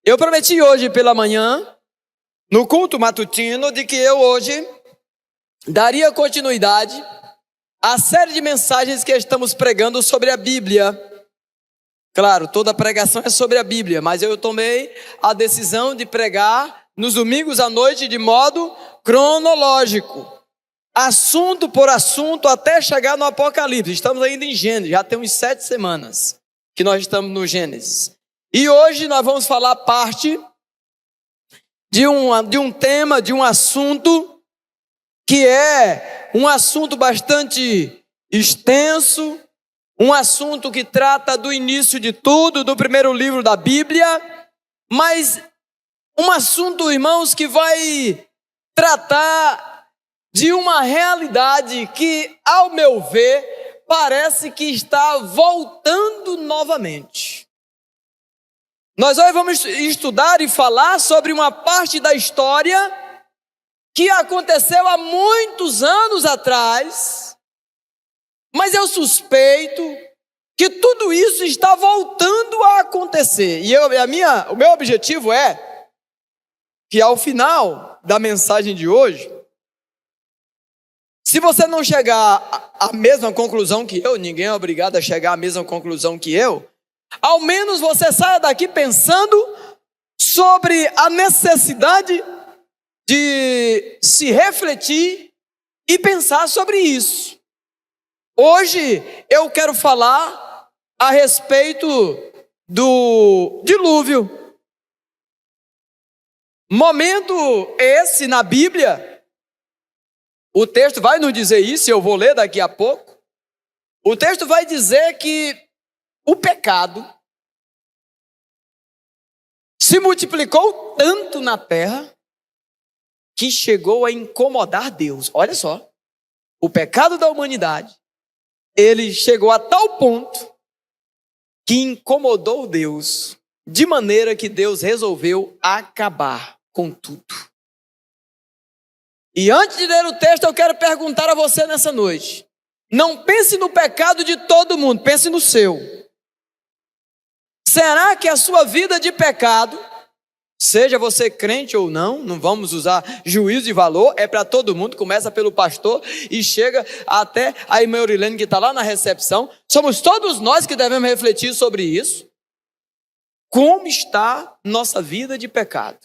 Eu prometi hoje pela manhã, no culto matutino, de que eu hoje daria continuidade à série de mensagens que estamos pregando sobre a Bíblia. Claro, toda pregação é sobre a Bíblia, mas eu tomei a decisão de pregar nos domingos à noite de modo cronológico, assunto por assunto, até chegar no Apocalipse. Estamos ainda em Gênesis, já tem uns 7 semanas que nós estamos no Gênesis. E hoje nós vamos falar parte de um tema, de um assunto que é um assunto bastante extenso, um assunto que trata do início de tudo, do primeiro livro da Bíblia, mas um assunto, irmãos, que vai tratar de uma realidade que, ao meu ver, parece que está voltando novamente. Nós hoje vamos estudar e falar sobre uma parte da história que aconteceu há muitos anos atrás, mas eu suspeito que tudo isso está voltando a acontecer. E o meu objetivo é que ao final da mensagem de hoje, se você não chegar à mesma conclusão que eu, ninguém é obrigado a chegar à mesma conclusão que eu, ao menos você saia daqui pensando sobre a necessidade de se refletir e pensar sobre isso. Hoje eu quero falar a respeito do dilúvio. Momento esse na Bíblia, o texto vai nos dizer isso, eu vou ler daqui a pouco. O texto vai dizer que o pecado se multiplicou tanto na terra que chegou a incomodar Deus. Olha só, o pecado da humanidade, ele chegou a tal ponto que incomodou Deus, de maneira que Deus resolveu acabar com tudo. E antes de ler o texto, eu quero perguntar a você nessa noite. Não pense no pecado de todo mundo, pense no seu. Será que a sua vida de pecado, seja você crente ou não, não vamos usar juízo de valor, é para todo mundo, começa pelo pastor e chega até a irmã Eurilene que está lá na recepção. Somos todos nós que devemos refletir sobre isso. Como está nossa vida de pecado?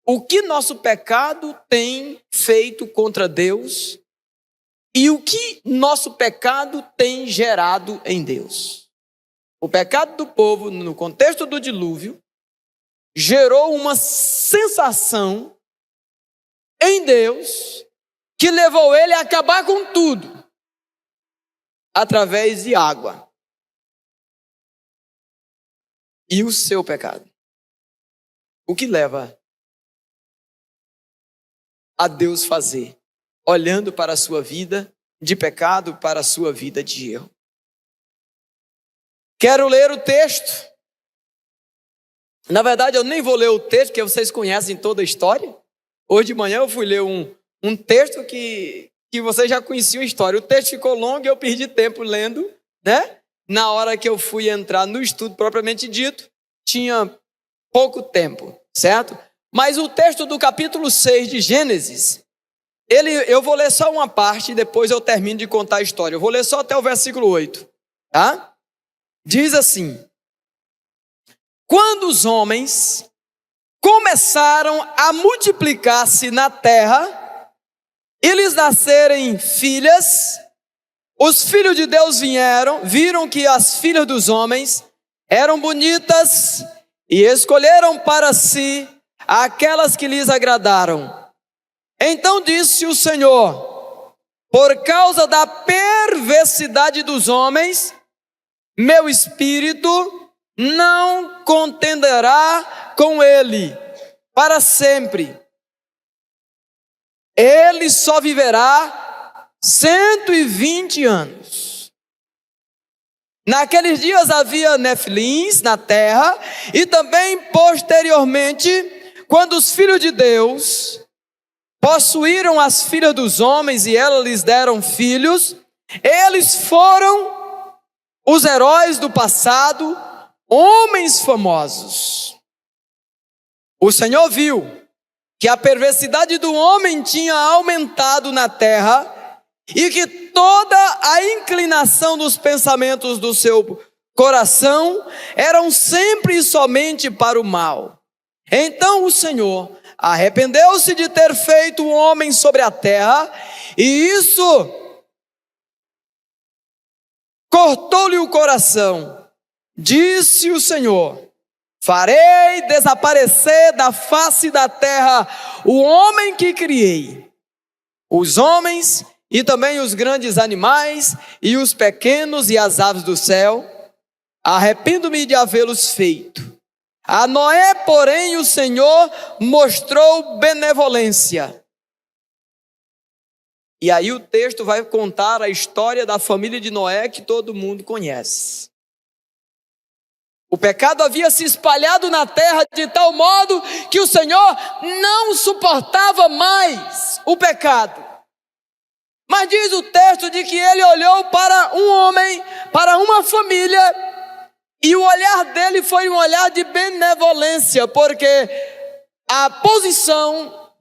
O que nosso pecado tem feito contra Deus e o que nosso pecado tem gerado em Deus? O pecado do povo, no contexto do dilúvio, gerou uma sensação em Deus que levou ele a acabar com tudo, através de água. E o seu pecado? O que leva a Deus fazer, olhando para a sua vida de pecado, para a sua vida de erro? Quero ler o texto. Na verdade, eu nem vou ler o texto, porque vocês conhecem toda a história. Hoje de manhã eu fui ler um texto que vocês já conheciam a história. O texto ficou longo e eu perdi tempo lendo, né? Na hora que eu fui entrar no estudo propriamente dito, tinha pouco tempo, certo? Mas o texto do capítulo 6 de Gênesis, eu vou ler só uma parte e depois eu termino de contar a história. Eu vou ler só até o versículo 8, tá? Diz assim: quando os homens começaram a multiplicar-se na terra e lhes nascerem filhas, os filhos de Deus viram que as filhas dos homens eram bonitas e escolheram para si aquelas que lhes agradaram. Então disse o Senhor: por causa da perversidade dos homens, meu espírito não contenderá com ele para sempre. Ele só viverá 120 anos. Naqueles dias havia nefilins na terra, e também posteriormente, quando os filhos de Deus possuíram as filhas dos homens e elas lhes deram filhos, eles foram os heróis do passado, homens famosos. O Senhor viu que a perversidade do homem tinha aumentado na terra e que toda a inclinação dos pensamentos do seu coração eram sempre e somente para o mal. Então o Senhor arrependeu-se de ter feito o homem sobre a terra, e isso cortou-lhe o coração. Disse o Senhor: farei desaparecer da face da terra o homem que criei, os homens e também os grandes animais e os pequenos e as aves do céu. Arrependo-me de havê-los feito. A Noé, porém, o Senhor mostrou benevolência. E aí o texto vai contar a história da família de Noé, que todo mundo conhece. O pecado havia se espalhado na terra de tal modo que o Senhor não suportava mais o pecado. Mas diz o texto de que ele olhou para um homem, para uma família, e o olhar dele foi um olhar de benevolência, porque a posição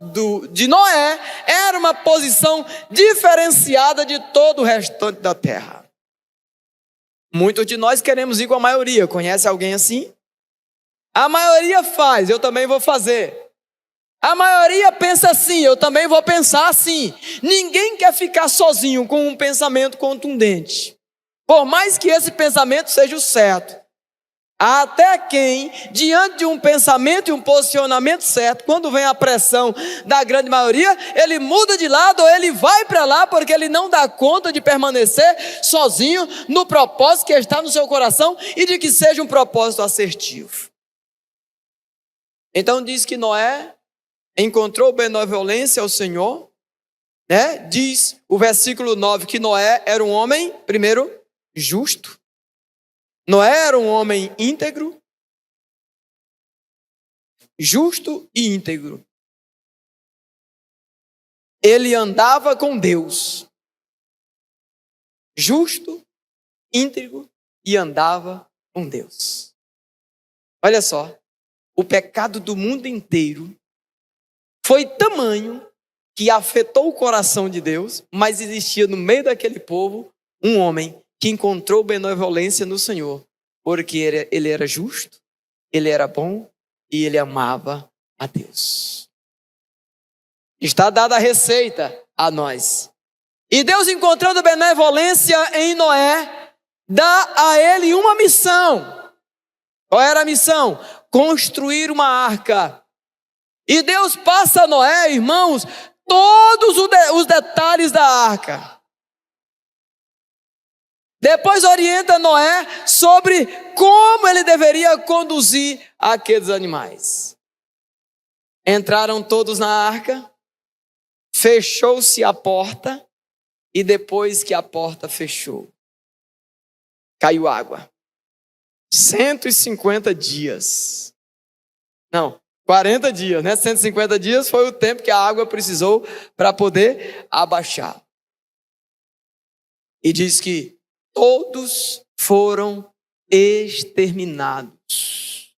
de Noé era uma posição diferenciada de todo o restante da terra. Muitos de nós queremos ir com a maioria. Conhece alguém assim? A maioria faz, eu também vou fazer. A maioria pensa assim, eu também vou pensar assim. Ninguém quer ficar sozinho com um pensamento contundente, por mais que esse pensamento seja o certo. Há até quem, diante de um pensamento e um posicionamento certo, quando vem a pressão da grande maioria, ele muda de lado ou ele vai para lá, porque ele não dá conta de permanecer sozinho no propósito que está no seu coração e de que seja um propósito assertivo. Então diz que Noé encontrou benevolência ao Senhor, né? Diz o versículo 9 que Noé era um homem, primeiro, justo. Noé era um homem íntegro, justo e íntegro. Ele andava com Deus, justo, íntegro e andava com Deus. Olha só, o pecado do mundo inteiro foi tamanho que afetou o coração de Deus, mas existia no meio daquele povo um homem que encontrou benevolência no Senhor, porque ele era justo, ele era bom e ele amava a Deus. Está dada a receita a nós. E Deus, encontrando benevolência em Noé, dá a ele uma missão. Qual era a missão? Construir uma arca. E Deus passa a Noé, irmãos, todos os detalhes da arca. Depois orienta Noé sobre como ele deveria conduzir aqueles animais. Entraram todos na arca, fechou-se a porta, e depois que a porta fechou, caiu água. 150 dias. Não, 40 dias, né? 150 dias foi o tempo que a água precisou para poder abaixar. E diz que todos foram exterminados.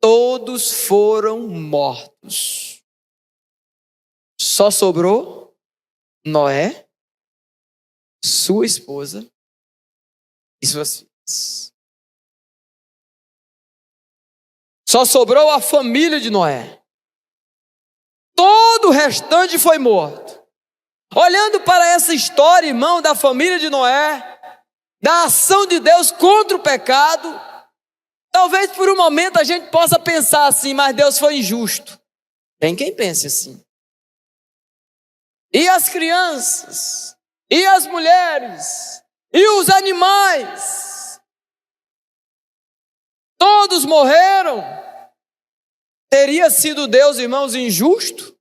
Todos foram mortos. Só sobrou Noé, sua esposa e suas filhas. Só sobrou a família de Noé. Todo o restante foi morto. Olhando para essa história, irmão, da família de Noé, da ação de Deus contra o pecado, talvez por um momento a gente possa pensar assim, mas Deus foi injusto. Tem quem pense assim. E as crianças, e as mulheres, e os animais, todos morreram. Teria sido Deus, irmãos, injusto?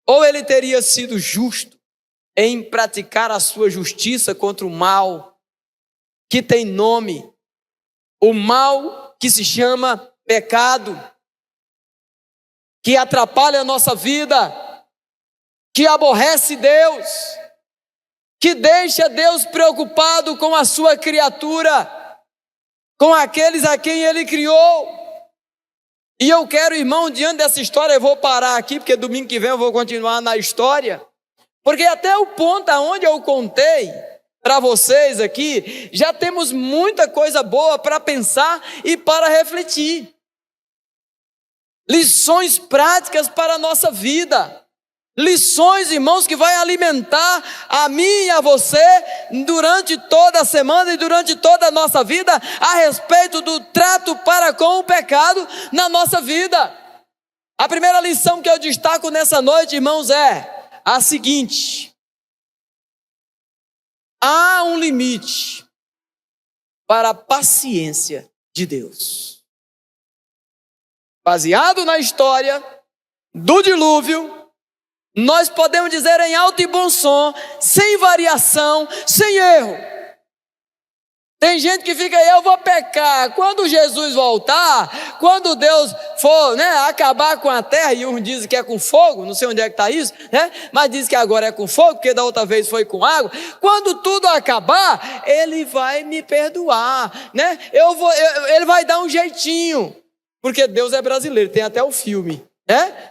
Ou ele teria sido justo em praticar a sua justiça contra o mal que tem nome, o mal que se chama pecado, que atrapalha a nossa vida, que aborrece Deus, que deixa Deus preocupado com a sua criatura. com aqueles a quem ele criou. E eu quero, irmão, diante dessa história, eu vou parar aqui, porque domingo que vem eu vou continuar na história, porque até o ponto aonde eu contei para vocês aqui, já temos muita coisa boa para pensar e para refletir. Lições práticas para a nossa vida. Lições, irmãos, que vai alimentar a mim e a você durante toda a semana e durante toda a nossa vida a respeito do trato para com o pecado na nossa vida. A primeira lição que eu destaco nessa noite, irmãos, é a seguinte: há um limite para a paciência de Deus. Baseado na história do dilúvio, nós podemos dizer em alto e bom som, sem variação, sem erro. Tem gente que fica aí, eu vou pecar. Quando Jesus voltar, quando Deus for, acabar com a terra, e uns dizem que é com fogo, não sei onde é que está isso, mas diz que agora é com fogo, porque da outra vez foi com água. Quando tudo acabar, Ele vai me perdoar, Ele vai dar um jeitinho, porque Deus é brasileiro, tem até o filme.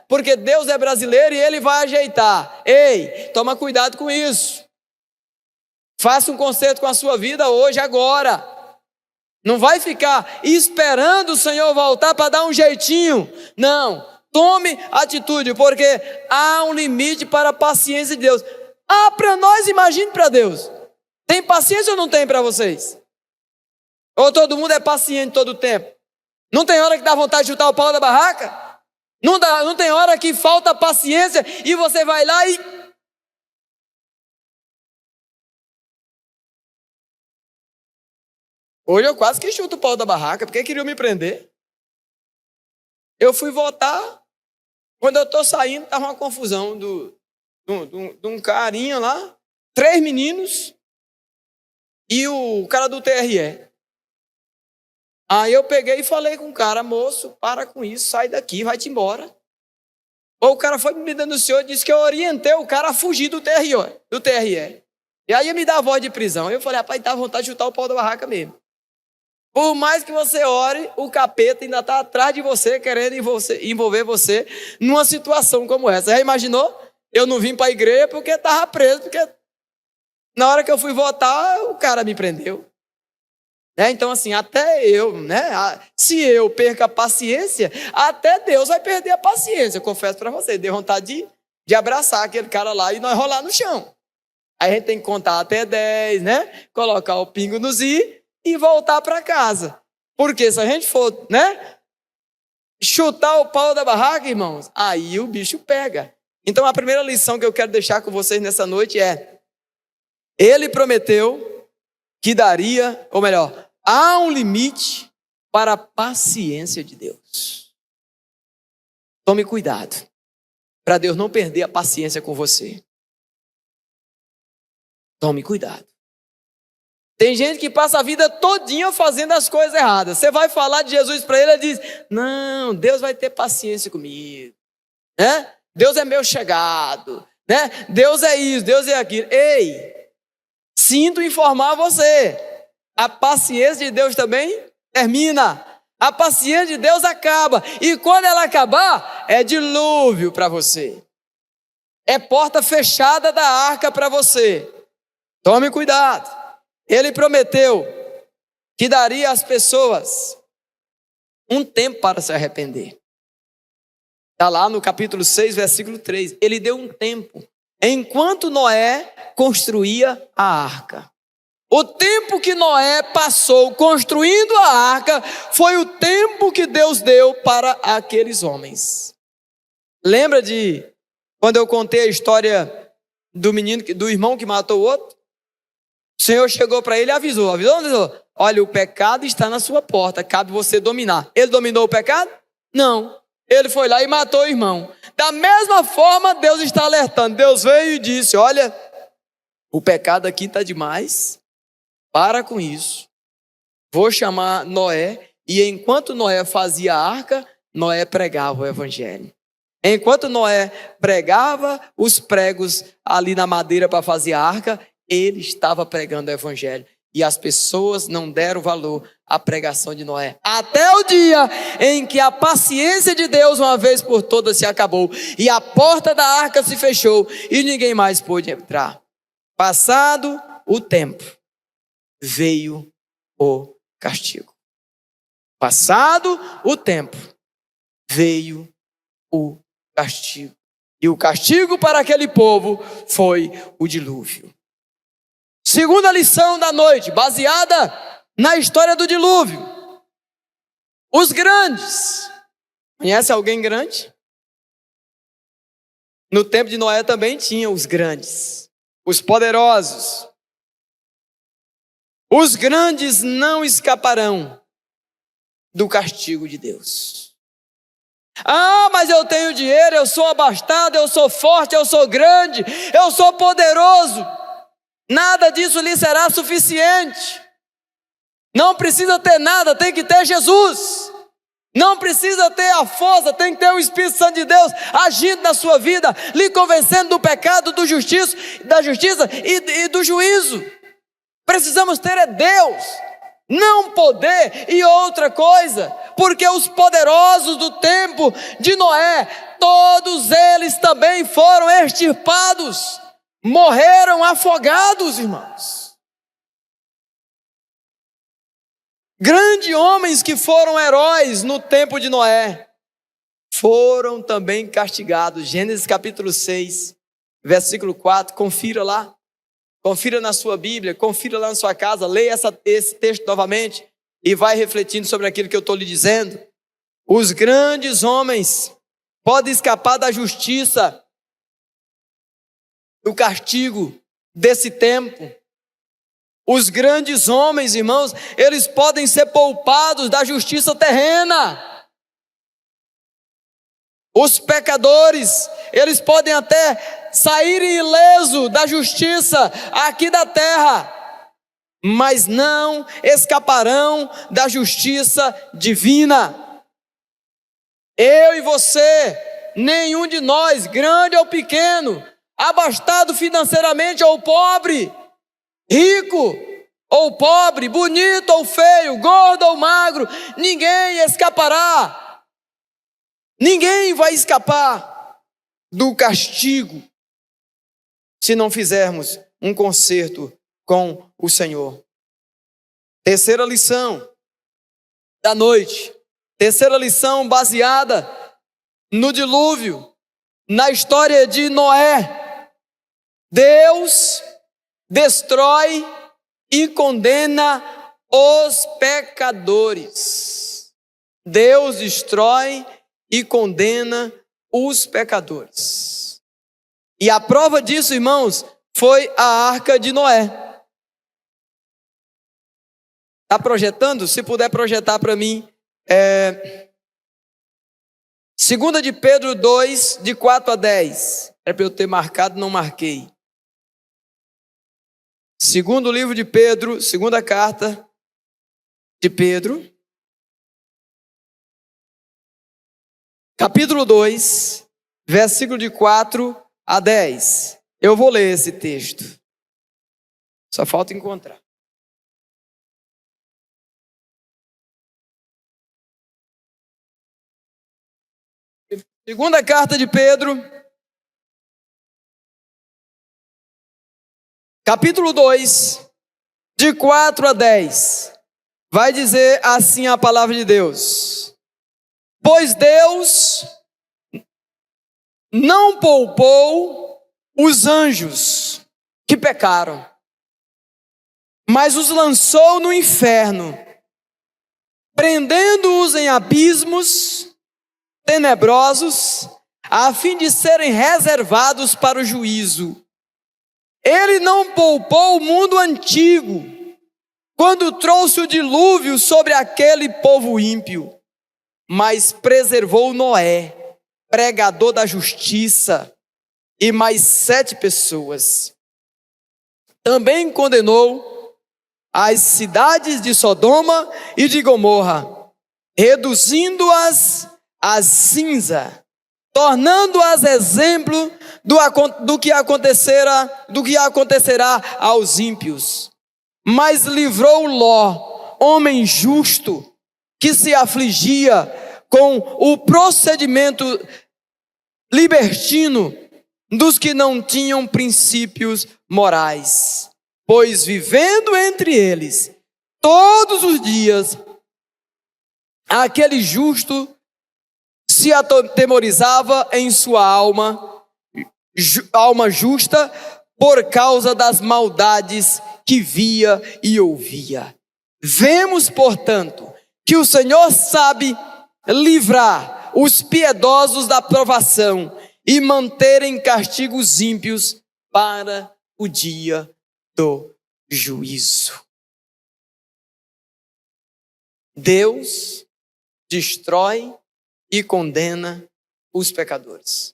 Porque Deus é brasileiro e Ele vai ajeitar. Ei, toma cuidado com isso. Faça um conserto com a sua vida hoje, agora. Não vai ficar esperando o Senhor voltar para dar um jeitinho. Não, tome atitude, porque há um limite para a paciência de Deus. Para nós, imagine para Deus. Tem paciência ou não tem para vocês? Ou todo mundo é paciente todo o tempo? Não tem hora que dá vontade de chutar o pau da barraca? Não tem hora que falta paciência e você vai lá e... Hoje eu quase que chuto o pau da barraca, porque queriam me prender. Eu fui votar, quando eu estou saindo, estava uma confusão de um carinha lá, 3 meninos e o cara do TRE. Aí eu peguei e falei com o cara, moço, para com isso, sai daqui, vai-te embora. Ou o cara foi me denunciou e disse que eu orientei o cara a fugir do TRE. E aí ia me dar a voz de prisão. Eu falei, rapaz, dá vontade de chutar o pau da barraca mesmo. Por mais que você ore, o capeta ainda está atrás de você, querendo envolver você numa situação como essa. Já imaginou? Eu não vim para a igreja porque estava preso, porque na hora que eu fui votar, o cara me prendeu. Então assim, até eu, se eu perco a paciência, até Deus vai perder a paciência. Eu confesso para você, deu vontade de abraçar aquele cara lá e nós rolar no chão. Aí a gente tem que contar até 10, colocar o pingo nos i e voltar para casa. Porque se a gente for, chutar o pau da barraca, irmãos, aí o bicho pega. Então a primeira lição que eu quero deixar com vocês nessa noite é: Ele prometeu que daria, ou melhor, há um limite para a paciência de Deus. Tome cuidado, para Deus não perder a paciência com você. Tome cuidado. Tem gente que passa a vida todinha fazendo as coisas erradas. Você vai falar de Jesus para ele, ele diz, não, Deus vai ter paciência comigo. Deus é meu chegado. Deus é isso, Deus é aquilo. Ei! Sinto informar você, a paciência de Deus também termina, a paciência de Deus acaba, e quando ela acabar, é dilúvio para você, é porta fechada da arca para você. Tome cuidado. Ele prometeu que daria às pessoas um tempo para se arrepender. Está lá no capítulo 6, versículo 3, ele deu um tempo, enquanto Noé construía a arca. O tempo que Noé passou construindo a arca foi o tempo que Deus deu para aqueles homens. Lembra de quando eu contei a história do irmão que matou o outro? O Senhor chegou para ele e avisou. Olha, o pecado está na sua porta, cabe você dominar. Ele dominou o pecado? Não. Ele foi lá e matou o irmão. Da mesma forma, Deus está alertando. Deus veio e disse, olha, o pecado aqui está demais. Para com isso. Vou chamar Noé. E enquanto Noé fazia a arca, Noé pregava o evangelho. Enquanto Noé pregava os pregos ali na madeira para fazer a arca, ele estava pregando o evangelho. e as pessoas não deram valor à pregação de Noé. Até o dia em que a paciência de Deus, uma vez por todas, se acabou, e a porta da arca se fechou, e ninguém mais pôde entrar. Passado o tempo, veio o castigo. Passado o tempo, veio o castigo. E o castigo para aquele povo foi o dilúvio. Segunda lição da noite, baseada na história do dilúvio. Os grandes. Conhece alguém grande? No tempo de Noé também tinha os grandes, os poderosos. Os grandes não escaparão do castigo de Deus. Ah, mas eu tenho dinheiro, eu sou abastado, eu sou forte, eu sou grande, eu sou poderoso. Nada disso lhe será suficiente. Não precisa ter nada, tem que ter Jesus. Não precisa ter a força, tem que ter o Espírito Santo de Deus agindo na sua vida, lhe convencendo do pecado, da justiça e do juízo. Precisamos ter é Deus, não poder e outra coisa, porque os poderosos do tempo de Noé, todos eles também foram extirpados, morreram afogados, irmãos. Grandes homens que foram heróis no tempo de Noé, foram também castigados. Gênesis capítulo 6, versículo 4, confira lá. Confira na sua Bíblia, confira lá na sua casa, leia esse texto novamente e vai refletindo sobre aquilo que eu estou lhe dizendo. Os grandes homens podem escapar da justiça, do castigo desse tempo. Os grandes homens, irmãos, eles podem ser poupados da justiça terrena. Os pecadores, eles podem até sair ileso da justiça aqui da terra, mas não escaparão da justiça divina. Eu e você, nenhum de nós, grande ou pequeno, abastado financeiramente ou pobre, rico ou pobre, bonito ou feio, gordo ou magro, ninguém escapará. Ninguém vai escapar do castigo se não fizermos um concerto com o Senhor. Terceira lição da noite. Terceira lição baseada no dilúvio, na história de Noé. Deus destrói e condena os pecadores. Deus destrói e condena os pecadores. E a prova disso, irmãos, foi a arca de Noé. Está projetando? Se puder projetar para mim. 2 de Pedro 2, de 4 a 10. Era para eu ter marcado, não marquei. Segundo livro de Pedro, segunda carta de Pedro, capítulo 2, versículo de 4 a 10. Eu vou ler esse texto. Só falta encontrar. Segunda carta de Pedro, capítulo 2, de 4 a 10. Vai dizer assim a palavra de Deus: pois Deus não poupou os anjos que pecaram, mas os lançou no inferno, prendendo-os em abismos tenebrosos, a fim de serem reservados para o juízo. Ele não poupou o mundo antigo, quando trouxe o dilúvio sobre aquele povo ímpio, mas preservou Noé, pregador da justiça, e mais 7 pessoas. Também condenou as cidades de Sodoma e de Gomorra, reduzindo-as a cinza, tornando-as exemplo do que acontecerá aos ímpios. mas livrou Ló, homem justo, que se afligia com o procedimento libertino dos que não tinham princípios morais. Pois vivendo entre eles todos os dias, aquele justo se atemorizava em sua alma justa, por causa das maldades que via e ouvia. Vemos, portanto, que o Senhor sabe livrar os piedosos da provação e manter em castigo os ímpios para o dia do juízo. Deus destrói e condena os pecadores.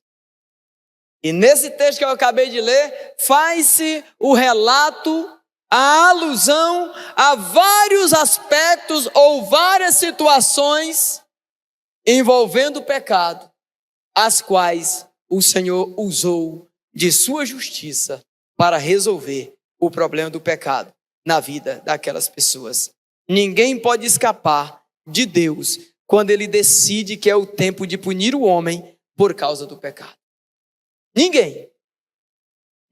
E nesse texto que eu acabei de ler, faz-se o relato, a alusão a vários aspectos ou várias situações envolvendo o pecado, as quais o Senhor usou de sua justiça para resolver o problema do pecado na vida daquelas pessoas. Ninguém pode escapar de Deus quando Ele decide que é o tempo de punir o homem por causa do pecado. Ninguém.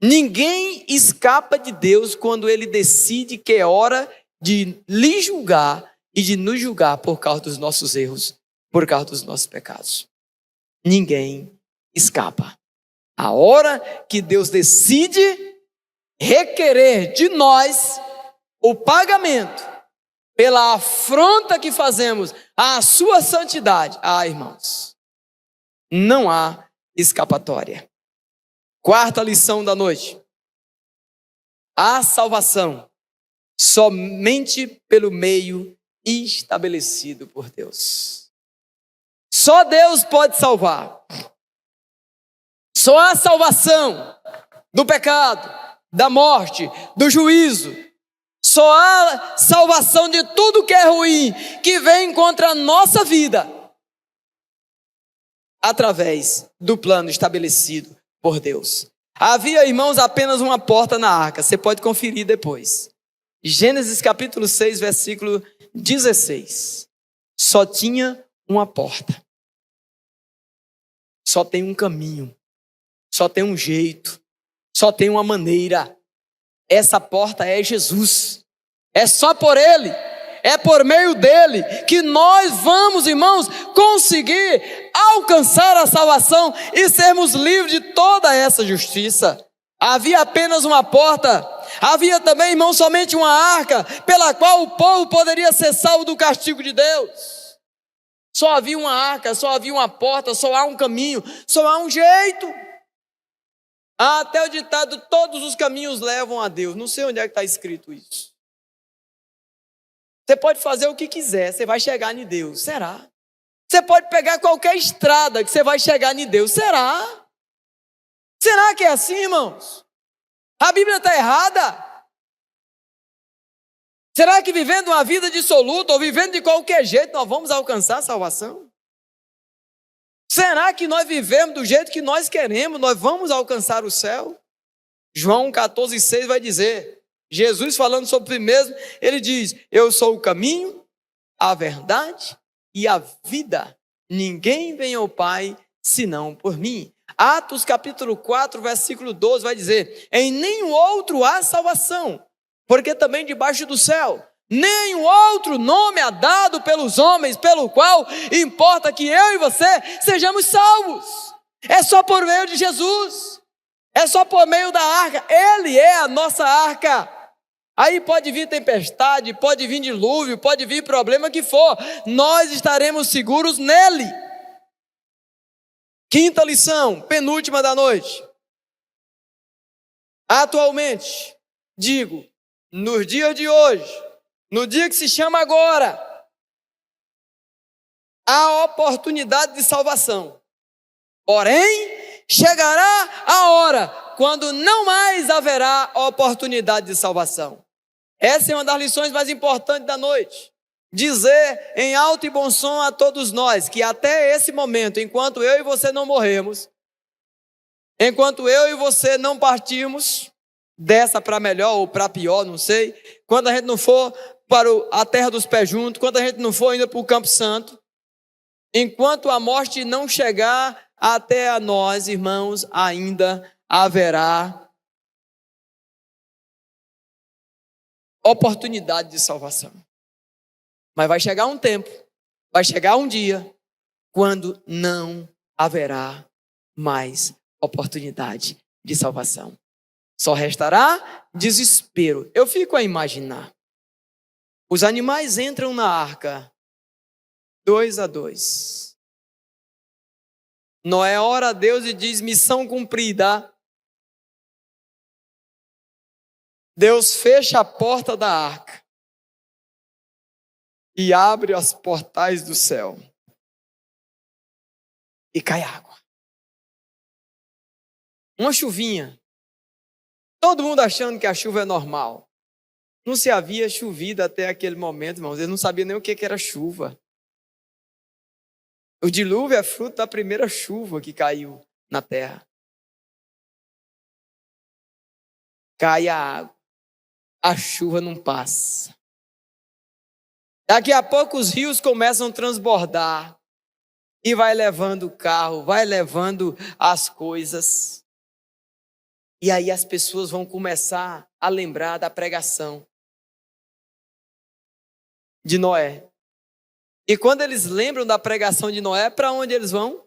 Ninguém escapa de Deus quando Ele decide que é hora de lhe julgar e de nos julgar por causa dos nossos erros, por causa dos nossos pecados. Ninguém escapa. A hora que Deus decide requerer de nós o pagamento pela afronta que fazemos à sua santidade, irmãos, não há escapatória. Quarta lição da noite: a salvação somente pelo meio estabelecido por Deus. Só Deus pode salvar. Só há salvação do pecado, da morte, do juízo. Só há salvação de tudo que é ruim, que vem contra a nossa vida, através do plano estabelecido por Deus. Havia, irmãos, apenas uma porta na arca. Você pode conferir depois. Gênesis capítulo 6, versículo 16. Só tinha uma porta. Só tem um caminho. Só tem um jeito. Só tem uma maneira. Essa porta é Jesus. É só por Ele. É por meio dele que nós vamos, irmãos, conseguir alcançar a salvação e sermos livres de toda essa justiça. Havia apenas uma porta. Havia também, irmãos, somente uma arca pela qual o povo poderia ser salvo do castigo de Deus. Só havia uma arca, só havia uma porta, só há um caminho, só há um jeito. Há até o ditado: todos os caminhos levam a Deus. Não sei onde é que está escrito isso. Você pode fazer o que quiser, você vai chegar em Deus. Será? Você pode pegar qualquer estrada que você vai chegar em Deus. Será? Será que é assim, irmãos? A Bíblia está errada? Será que vivendo uma vida dissoluta ou vivendo de qualquer jeito nós vamos alcançar a salvação? Será que nós vivemos do jeito que nós queremos, nós vamos alcançar o céu? João 14,6 vai dizer, Jesus falando sobre si mesmo, ele diz: eu sou o caminho, a verdade e a vida. Ninguém vem ao Pai senão por mim. Atos capítulo 4, versículo 12 vai dizer: em nenhum outro há salvação, porque também debaixo do céu nenhum outro nome é dado pelos homens, pelo qual importa que eu e você sejamos salvos. É só por meio de Jesus, é só por meio da arca. Ele é a nossa arca. Aí pode vir tempestade, pode vir dilúvio, pode vir problema que for, nós estaremos seguros nele. Quinta lição, penúltima da noite. Atualmente, digo, nos dias de hoje, no dia que se chama agora, há oportunidade de salvação. Porém, chegará a hora quando não mais haverá oportunidade de salvação. Essa é uma das lições mais importantes da noite. Dizer em alto e bom som a todos nós que até esse momento, enquanto eu e você não morremos, enquanto eu e você não partirmos dessa para melhor ou para pior, não sei. Quando a gente não for para a terra dos pés juntos, quando a gente não for ainda para o Campo Santo, enquanto a morte não chegar até a nós, irmãos, ainda haverá oportunidade de salvação. Mas vai chegar um tempo, vai chegar um dia, quando não haverá mais oportunidade de salvação. Só restará desespero. Eu fico a imaginar. Os animais entram na arca, 2 a 2. Noé ora a Deus e diz: missão cumprida. Deus fecha a porta da arca e abre as portais do céu. E cai água. Uma chuvinha. Todo mundo achando que a chuva é normal. Não se havia chovido até aquele momento, irmãos. Eles não sabiam nem o que era chuva. O dilúvio é fruto da primeira chuva que caiu na terra. Cai a água. A chuva não passa. Daqui a pouco os rios começam a transbordar. E vai levando o carro, vai levando as coisas. E aí as pessoas vão começar a lembrar da pregação de Noé. E quando eles lembram da pregação de Noé, para onde eles vão?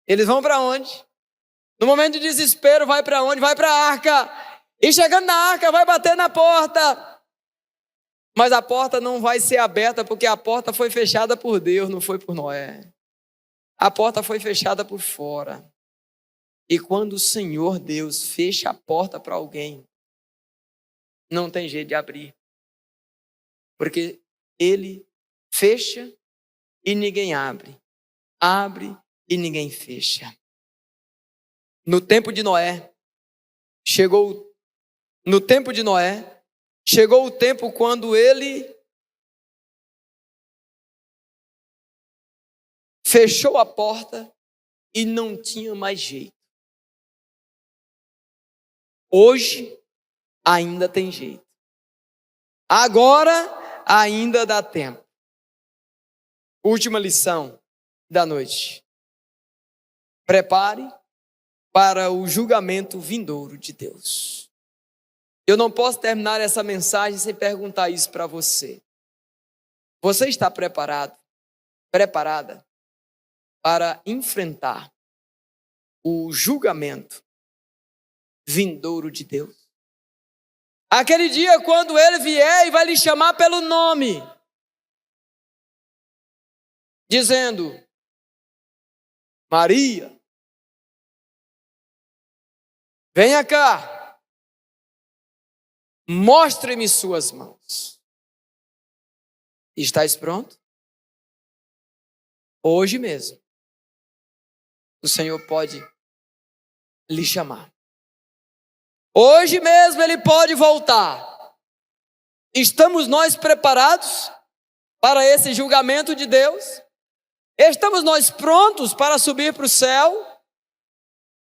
Eles vão para onde? No momento de desespero, vai para onde? Vai para a arca. E chegando na arca, vai bater na porta. Mas a porta não vai ser aberta, porque a porta foi fechada por Deus, não foi por Noé. A porta foi fechada por fora. E quando o Senhor Deus fecha a porta para alguém, não tem jeito de abrir. Porque Ele fecha e ninguém abre. Abre e ninguém fecha. No tempo de Noé, chegou o tempo quando ele fechou a porta e não tinha mais jeito. Hoje ainda tem jeito. Agora ainda dá tempo. Última lição da noite. Prepare para o julgamento vindouro de Deus. Eu não posso terminar essa mensagem sem perguntar isso para você. Você está preparado, preparada para enfrentar o julgamento vindouro de Deus? Aquele dia quando Ele vier e vai lhe chamar pelo nome, dizendo: Maria, venha cá, mostre-me suas mãos. Estais pronto? Hoje mesmo, o Senhor pode lhe chamar. Hoje mesmo Ele pode voltar. Estamos nós preparados para esse julgamento de Deus? Estamos nós prontos para subir para o céu?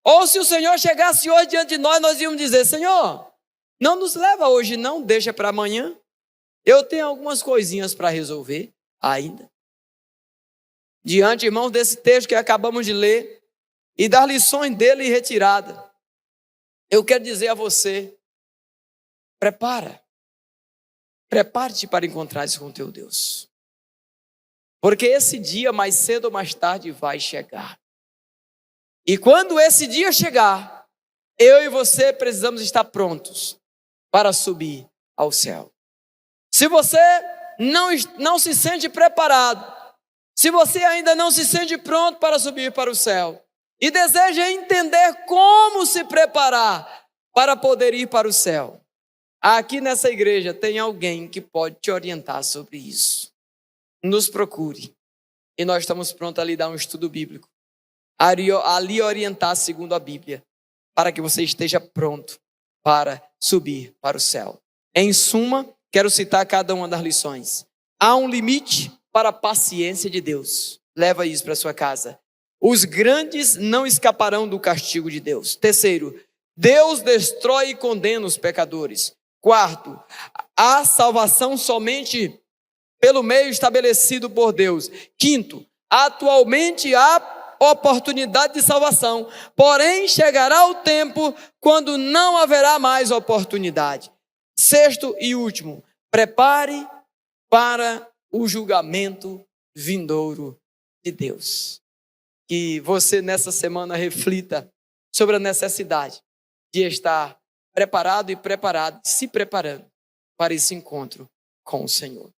Ou se o Senhor chegasse hoje diante de nós, nós íamos dizer: Senhor, não nos leva hoje não, deixa para amanhã. Eu tenho algumas coisinhas para resolver ainda. Diante, irmãos, desse texto que acabamos de ler e das lições dele retirada, eu quero dizer a você: prepare-te para encontrar-se com teu Deus. Porque esse dia, mais cedo ou mais tarde, vai chegar. E quando esse dia chegar, eu e você precisamos estar prontos para subir ao céu. Se você não se sente preparado, se você ainda não se sente pronto para subir para o céu, e deseja entender como se preparar para poder ir para o céu, aqui nessa igreja tem alguém que pode te orientar sobre isso. Nos procure e nós estamos prontos a lhe dar um estudo bíblico, a lhe orientar segundo a Bíblia, para que você esteja pronto para subir para o céu. Em suma, quero citar cada uma das lições. Há um limite para a paciência de Deus. Leva isso para sua casa. Os grandes não escaparão do castigo de Deus. Terceiro, Deus destrói e condena os pecadores. Quarto, há salvação somente pelo meio estabelecido por Deus. Quinto, atualmente há oportunidade de salvação, porém chegará o tempo quando não haverá mais oportunidade. Sexto e último, prepare para o julgamento vindouro de Deus. Que você nessa semana reflita sobre a necessidade de estar preparado e se preparando para esse encontro com o Senhor.